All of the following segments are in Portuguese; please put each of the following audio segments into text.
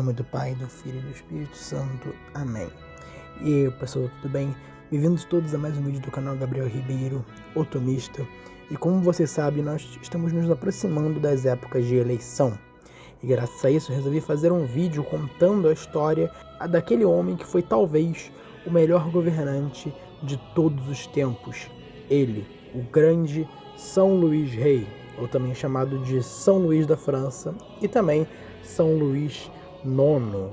nome do Pai, do Filho e do Espírito Santo. Amém. E aí, pessoal, tudo bem? Bem-vindos todos a mais um vídeo do canal Gabriel Ribeiro, otomista. E como você sabe, nós estamos nos aproximando das épocas de eleição. E graças a isso, resolvi fazer um vídeo contando a história daquele homem que foi talvez o melhor governante de todos os tempos. Ele, o grande São Luís Rei, ou também chamado de São Luís da França, e também São Luís IX.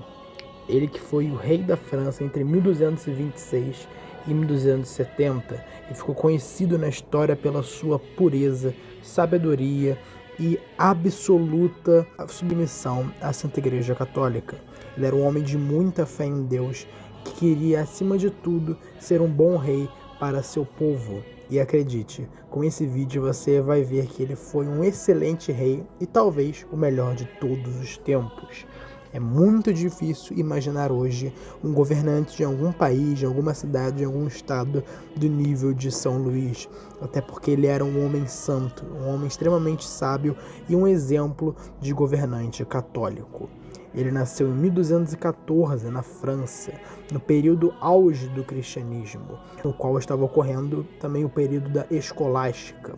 Ele que foi o rei da França entre 1226 e 1270 e ficou conhecido na história pela sua pureza, sabedoria e absoluta submissão à Santa Igreja Católica. Ele era um homem de muita fé em Deus, que queria, acima de tudo, ser um bom rei para seu povo. E acredite, com esse vídeo você vai ver que ele foi um excelente rei e talvez o melhor de todos os tempos. É muito difícil imaginar hoje um governante de algum país, de alguma cidade, de algum estado do nível de São Luís, até porque ele era um homem santo, um homem extremamente sábio e um exemplo de governante católico. Ele nasceu em 1214 na França, no período auge do cristianismo, no qual estava ocorrendo também o período da escolástica.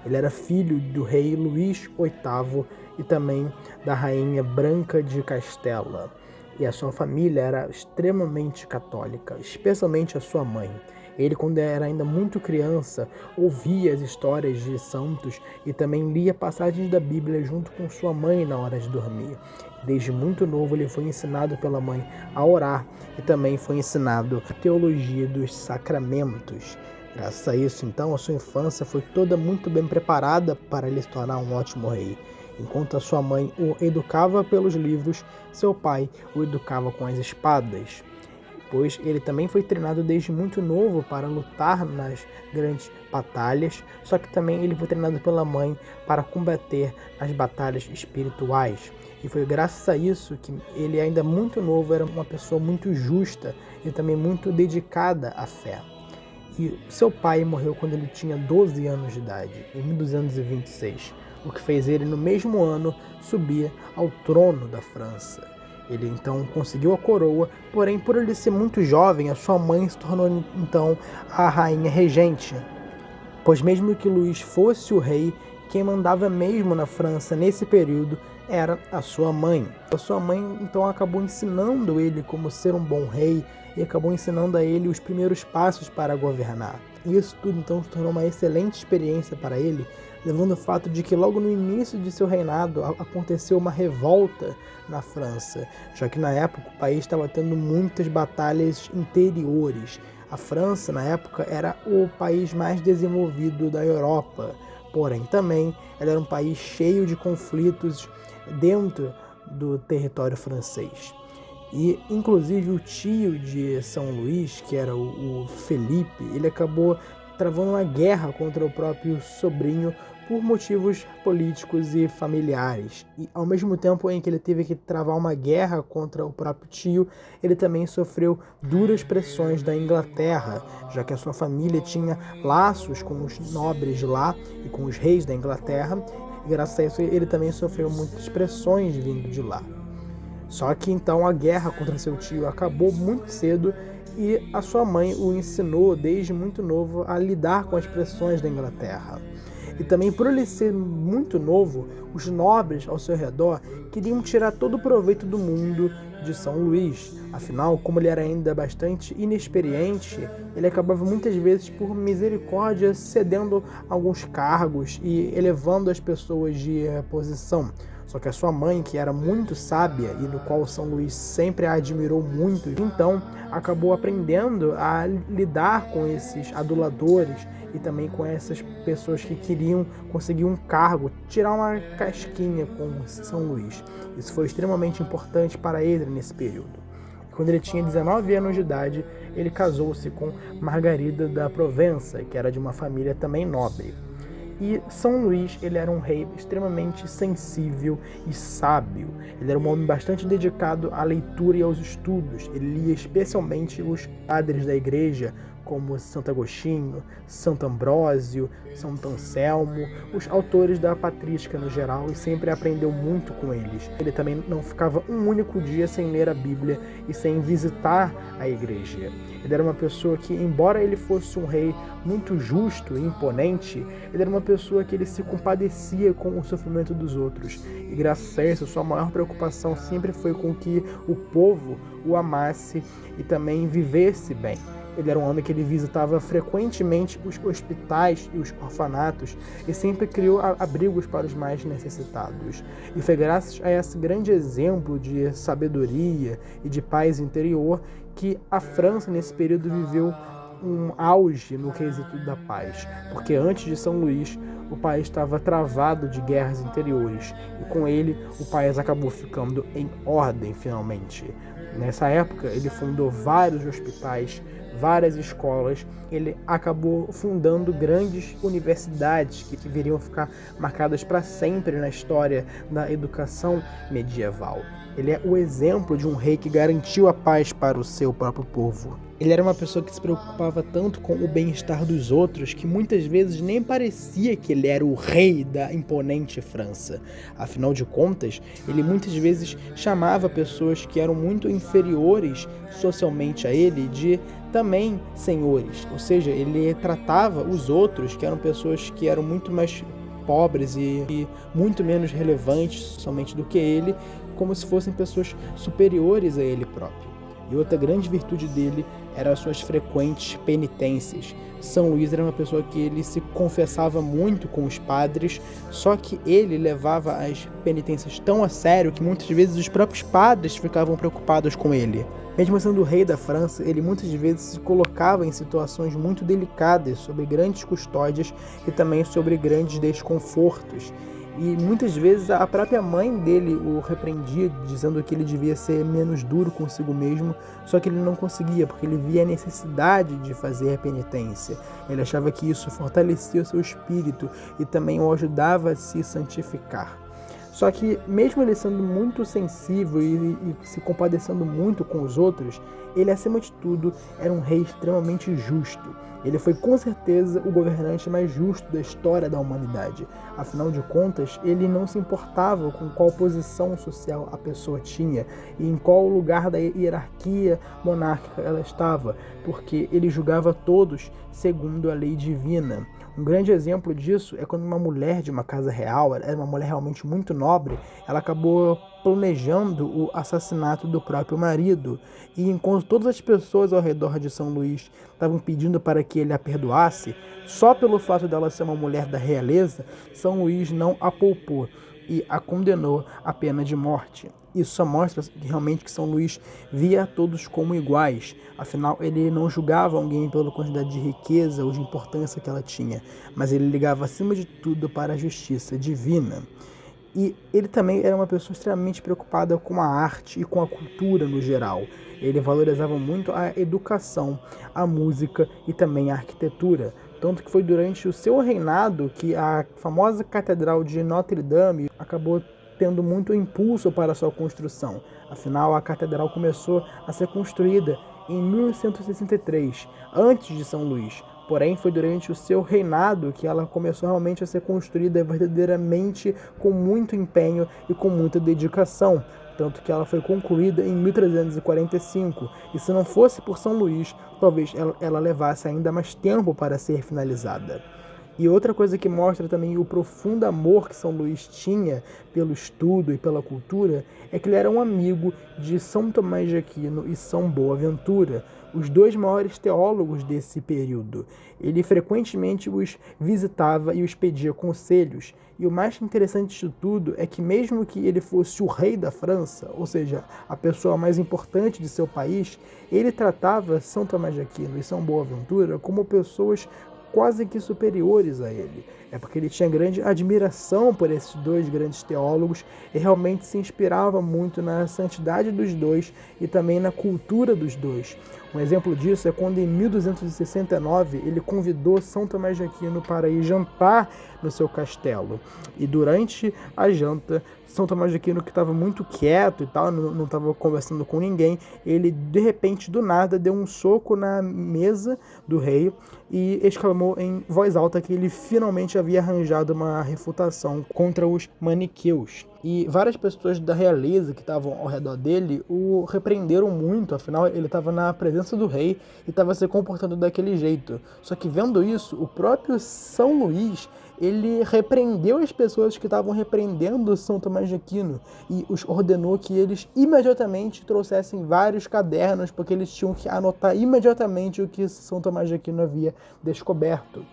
Ele era filho do rei Luís VIII e também da rainha Branca de Castela. E a sua família era extremamente católica, especialmente a sua mãe. Ele, quando era ainda muito criança, ouvia as histórias de santos e também lia passagens da Bíblia junto com sua mãe na hora de dormir. Desde muito novo ele foi ensinado pela mãe a orar e também foi ensinado a teologia dos sacramentos. Graças a isso, então, a sua infância foi toda muito bem preparada para ele se tornar um ótimo rei. Enquanto a sua mãe o educava pelos livros, seu pai o educava com as espadas. Pois ele também foi treinado desde muito novo para lutar nas grandes batalhas, só que também ele foi treinado pela mãe para combater as batalhas espirituais. E foi graças a isso que ele, ainda muito novo, era uma pessoa muito justa e também muito dedicada à fé. E seu pai morreu quando ele tinha 12 anos de idade, em 1226, o que fez ele, no mesmo ano, subir ao trono da França. Ele então conseguiu a coroa, porém, por ele ser muito jovem, a sua mãe se tornou então a rainha regente. Pois mesmo que Luís fosse o rei, quem mandava mesmo na França nesse período era a sua mãe. A sua mãe então acabou ensinando ele como ser um bom rei e acabou ensinando a ele os primeiros passos para governar. E isso tudo então se tornou uma excelente experiência para ele, levando ao fato de que logo no início de seu reinado aconteceu uma revolta na França, já que na época o país estava tendo muitas batalhas interiores. A França, na época, era o país mais desenvolvido da Europa, porém também ela era um país cheio de conflitos dentro do território francês. E, inclusive, o tio de São Luís, que era o Felipe, ele acabou travando uma guerra contra o próprio sobrinho por motivos políticos e familiares. E, ao mesmo tempo em que ele teve que travar uma guerra contra o próprio tio, ele também sofreu duras pressões da Inglaterra, já que a sua família tinha laços com os nobres de lá e com os reis da Inglaterra, e graças a isso ele também sofreu muitas pressões vindo de lá. Só que então a guerra contra seu tio acabou muito cedo e a sua mãe o ensinou desde muito novo a lidar com as pressões da Inglaterra. E também, por ele ser muito novo, os nobres ao seu redor queriam tirar todo o proveito do mundo de São Luís. Afinal, como ele era ainda bastante inexperiente, ele acabava muitas vezes, por misericórdia, cedendo alguns cargos e elevando as pessoas de posição. Só que a sua mãe, que era muito sábia e no qual São Luís sempre a admirou muito, então acabou aprendendo a lidar com esses aduladores e também com essas pessoas que queriam conseguir um cargo, tirar uma casquinha com São Luís. Isso foi extremamente importante para ele nesse período. Quando ele tinha 19 anos de idade, ele casou-se com Margarida da Provença, que era de uma família também nobre. E São Luís, ele era um rei extremamente sensível e sábio. Ele era um homem bastante dedicado à leitura e aos estudos. Ele lia especialmente os padres da igreja, como Santo Agostinho, Santo Ambrósio, Santo Anselmo, os autores da patrística no geral, e sempre aprendeu muito com eles. Ele também não ficava um único dia sem ler a Bíblia e sem visitar a igreja. Ele era uma pessoa que, embora ele fosse um rei muito justo e imponente, ele era uma pessoa que ele se compadecia com o sofrimento dos outros. E graças a isso, sua maior preocupação sempre foi com que o povo o amasse e também vivesse bem. Ele era um homem que ele visitava frequentemente os hospitais e os orfanatos e sempre criou abrigos para os mais necessitados. E foi graças a esse grande exemplo de sabedoria e de paz interior que a França, nesse período, viveu um auge no quesito da paz. Porque antes de São Luís, o país estava travado de guerras interiores. E com ele, o país acabou ficando em ordem, finalmente. Nessa época, ele fundou vários hospitais, várias escolas, ele acabou fundando grandes universidades que viriam ficar marcadas para sempre na história da educação medieval. Ele é o exemplo de um rei que garantiu a paz para o seu próprio povo. Ele era uma pessoa que se preocupava tanto com o bem-estar dos outros que muitas vezes nem parecia que ele era o rei da imponente França. Afinal de contas, ele muitas vezes chamava pessoas que eram muito inferiores socialmente a ele de também senhores. Ou seja, ele tratava os outros, que eram pessoas que eram muito mais pobres e muito menos relevantes socialmente do que ele, como se fossem pessoas superiores a ele próprio. E outra grande virtude dele eram as suas frequentes penitências. São Luís era uma pessoa que ele se confessava muito com os padres, só que ele levava as penitências tão a sério que muitas vezes os próprios padres ficavam preocupados com ele. Mesmo sendo o rei da França, ele muitas vezes se colocava em situações muito delicadas, sob grandes custódias e também sobre grandes desconfortos. E muitas vezes a própria mãe dele o repreendia, dizendo que ele devia ser menos duro consigo mesmo, só que ele não conseguia, porque ele via a necessidade de fazer a penitência. Ele achava que isso fortalecia o seu espírito e também o ajudava a se santificar. Só que, mesmo ele sendo muito sensível e se compadecendo muito com os outros, ele, acima de tudo, era um rei extremamente justo. Ele foi, com certeza, o governante mais justo da história da humanidade. Afinal de contas, ele não se importava com qual posição social a pessoa tinha e em qual lugar da hierarquia monárquica ela estava, porque ele julgava todos segundo a lei divina. Um grande exemplo disso é quando uma mulher de uma casa real, era uma mulher realmente muito nobre, ela acabou planejando o assassinato do próprio marido. E enquanto todas as pessoas ao redor de São Luís estavam pedindo para que ele a perdoasse, só pelo fato dela ser uma mulher da realeza, São Luís não a poupou e a condenou à pena de morte. Isso só mostra realmente que São Luís via a todos como iguais. Afinal, ele não julgava alguém pela quantidade de riqueza ou de importância que ela tinha, mas ele ligava acima de tudo para a justiça divina. E ele também era uma pessoa extremamente preocupada com a arte e com a cultura no geral. Ele valorizava muito a educação, a música e também a arquitetura. Tanto que foi durante o seu reinado que a famosa Catedral de Notre-Dame acabou tendo muito impulso para a sua construção. Afinal, a catedral começou a ser construída em 1163, antes de São Luís. Porém, foi durante o seu reinado que ela começou realmente a ser construída verdadeiramente com muito empenho e com muita dedicação. Tanto que ela foi concluída em 1345. E se não fosse por São Luís, talvez ela levasse ainda mais tempo para ser finalizada. E outra coisa que mostra também o profundo amor que São Luís tinha pelo estudo e pela cultura é que ele era um amigo de São Tomás de Aquino e São Boaventura, os dois maiores teólogos desse período. Ele frequentemente os visitava e os pedia conselhos. E o mais interessante disso tudo é que mesmo que ele fosse o rei da França, ou seja, a pessoa mais importante de seu país, ele tratava São Tomás de Aquino e São Boaventura como pessoas quase que superiores a ele. É porque ele tinha grande admiração por esses dois grandes teólogos e realmente se inspirava muito na santidade dos dois e também na cultura dos dois. Um exemplo disso é quando, em 1269, ele convidou São Tomás de Aquino para ir jantar no seu castelo. E durante a janta, São Tomás de Aquino, que estava muito quieto e tal, não estava conversando com ninguém, ele, de repente, do nada, deu um soco na mesa do rei e exclamou em voz alta que ele finalmente havia arranjado uma refutação contra os maniqueus. E várias pessoas da realeza que estavam ao redor dele o repreenderam muito, afinal ele estava na presença do rei e estava se comportando daquele jeito. Só que vendo isso, o próprio São Luís, ele repreendeu as pessoas que estavam repreendendo São Tomás de Aquino e os ordenou que eles imediatamente trouxessem vários cadernos, porque eles tinham que anotar imediatamente o que São Tomás de Aquino havia descoberto.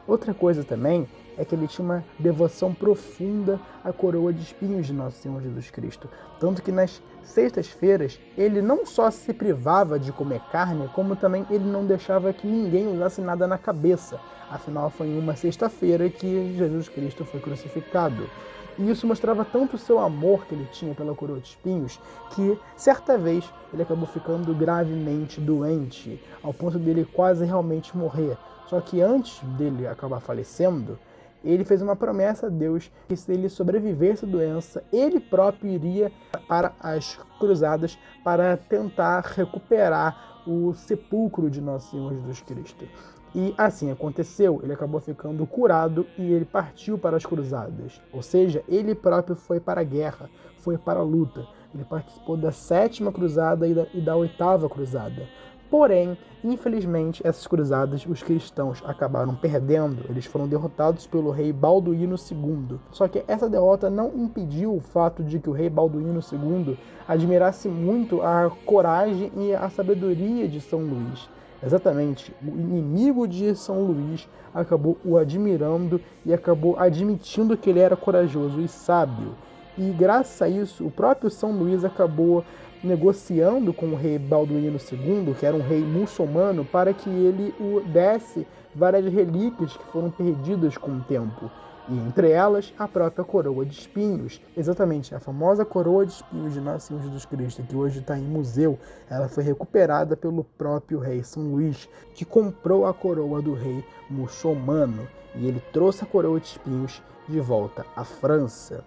Outra coisa também é que ele tinha uma devoção profunda à coroa de espinhos de Nosso Senhor Jesus Cristo. Tanto que nas sextas-feiras ele não só se privava de comer carne, como também ele não deixava que ninguém usasse nada na cabeça. Afinal, foi em uma sexta-feira que Jesus Cristo foi crucificado. E isso mostrava tanto o seu amor que ele tinha pela coroa de espinhos, que certa vez ele acabou ficando gravemente doente, ao ponto dele quase realmente morrer. Só que antes dele acabar falecendo, ele fez uma promessa a Deus que, se ele sobrevivesse à doença, ele próprio iria para as cruzadas para tentar recuperar o sepulcro de Nosso Senhor Jesus Cristo. E assim aconteceu, ele acabou ficando curado e ele partiu para as cruzadas. Ou seja, ele próprio foi para a guerra, foi para a luta. Ele participou da 7ª cruzada e da 8ª cruzada. Porém, infelizmente, essas cruzadas os cristãos acabaram perdendo. Eles foram derrotados pelo rei Balduíno II. Só que essa derrota não impediu o fato de que o rei Balduíno II admirasse muito a coragem e a sabedoria de São Luís. Exatamente, o inimigo de São Luís acabou o admirando e acabou admitindo que ele era corajoso e sábio. E graças a isso, o próprio São Luís acabou negociando com o rei Balduíno II, que era um rei muçulmano, para que ele o desse várias relíquias que foram perdidas com o tempo. E entre elas, a própria coroa de espinhos. Exatamente, a famosa coroa de espinhos de Nosso Senhor Jesus Cristo, que hoje está em museu, ela foi recuperada pelo próprio rei São Luís, que comprou a coroa do rei muçulmano. E ele trouxe a coroa de espinhos de volta à França.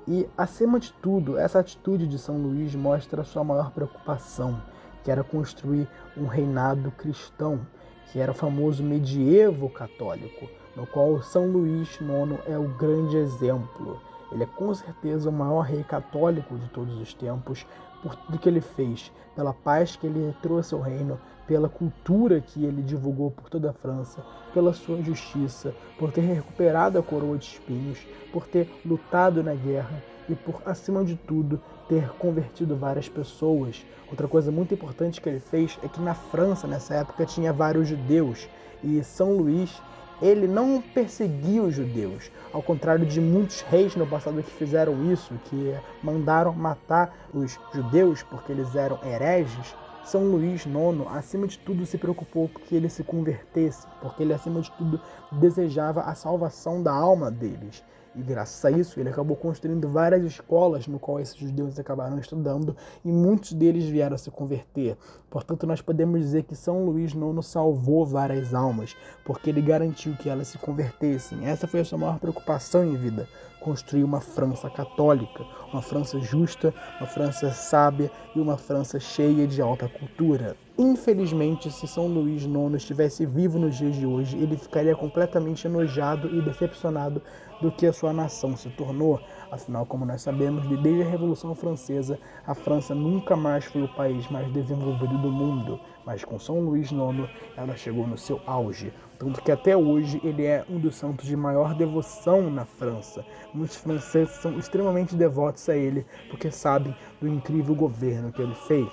E, acima de tudo, essa atitude de São Luís mostra a sua maior preocupação, que era construir um reinado cristão, que era o famoso medievo católico, no qual São Luís IX é o grande exemplo. Ele é com certeza o maior rei católico de todos os tempos, por tudo que ele fez, pela paz que ele trouxe ao reino, pela cultura que ele divulgou por toda a França, pela sua justiça, por ter recuperado a coroa de espinhos, por ter lutado na guerra e por, acima de tudo, ter convertido várias pessoas. Outra coisa muito importante que ele fez é que na França, nessa época, tinha vários judeus, e São Luís, ele não perseguia os judeus, ao contrário de muitos reis no passado que fizeram isso, que mandaram matar os judeus porque eles eram hereges. São Luís IX, acima de tudo, se preocupou que ele se convertesse, porque ele, acima de tudo, desejava a salvação da alma deles. E graças a isso, ele acabou construindo várias escolas no qual esses judeus acabaram estudando e muitos deles vieram a se converter. Portanto, nós podemos dizer que São Luís IX salvou várias almas, porque ele garantiu que elas se convertessem. Essa foi a sua maior preocupação em vida, construir uma França católica, uma França justa, uma França sábia e uma França cheia de alta cultura. Infelizmente, se São Luís IX estivesse vivo nos dias de hoje, ele ficaria completamente enojado e decepcionado do que a sua nação se tornou. Afinal, como nós sabemos, desde a Revolução Francesa, a França nunca mais foi o país mais desenvolvido do mundo, mas com São Luís IX ela chegou no seu auge, tanto que até hoje ele é um dos santos de maior devoção na França. Muitos franceses são extremamente devotos a ele, porque sabem do incrível governo que ele fez.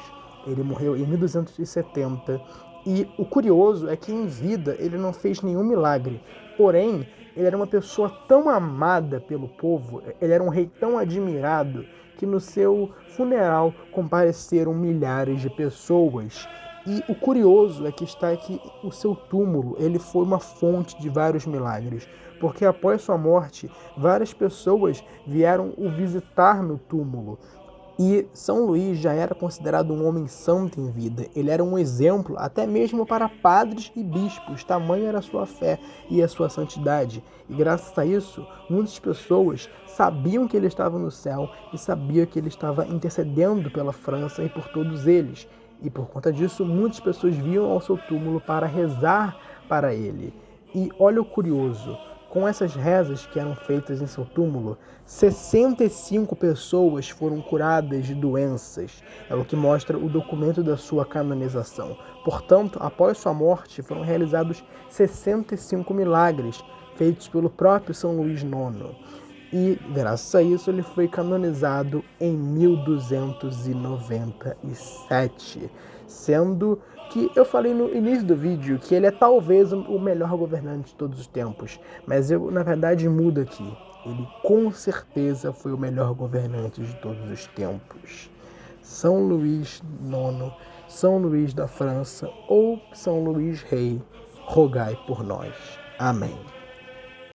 Ele morreu em 1270 e o curioso é que em vida ele não fez nenhum milagre, porém ele era uma pessoa tão amada pelo povo, ele era um rei tão admirado que no seu funeral compareceram milhares de pessoas E o curioso é que está que o seu túmulo ele foi uma fonte de vários milagres, porque após sua morte, várias pessoas vieram o visitar no túmulo. E São Luís já era considerado um homem santo em vida. Ele era um exemplo até mesmo para padres e bispos. Tamanha era a sua fé e a sua santidade. E graças a isso, muitas pessoas sabiam que ele estava no céu e sabiam que ele estava intercedendo pela França e por todos eles. E por conta disso, muitas pessoas vinham ao seu túmulo para rezar para ele. E olha o curioso, com essas rezas que eram feitas em seu túmulo, 65 pessoas foram curadas de doenças. É o que mostra o documento da sua canonização. Portanto, após sua morte, foram realizados 65 milagres, feitos pelo próprio São Luís IX. E, graças a isso, ele foi canonizado em 1297, sendo que eu falei no início do vídeo que ele é talvez o melhor governante de todos os tempos, mas eu, na verdade, mudo aqui. Ele com certeza foi o melhor governante de todos os tempos. São Luís IX, São Luís da França ou São Luís Rei, rogai por nós. Amém.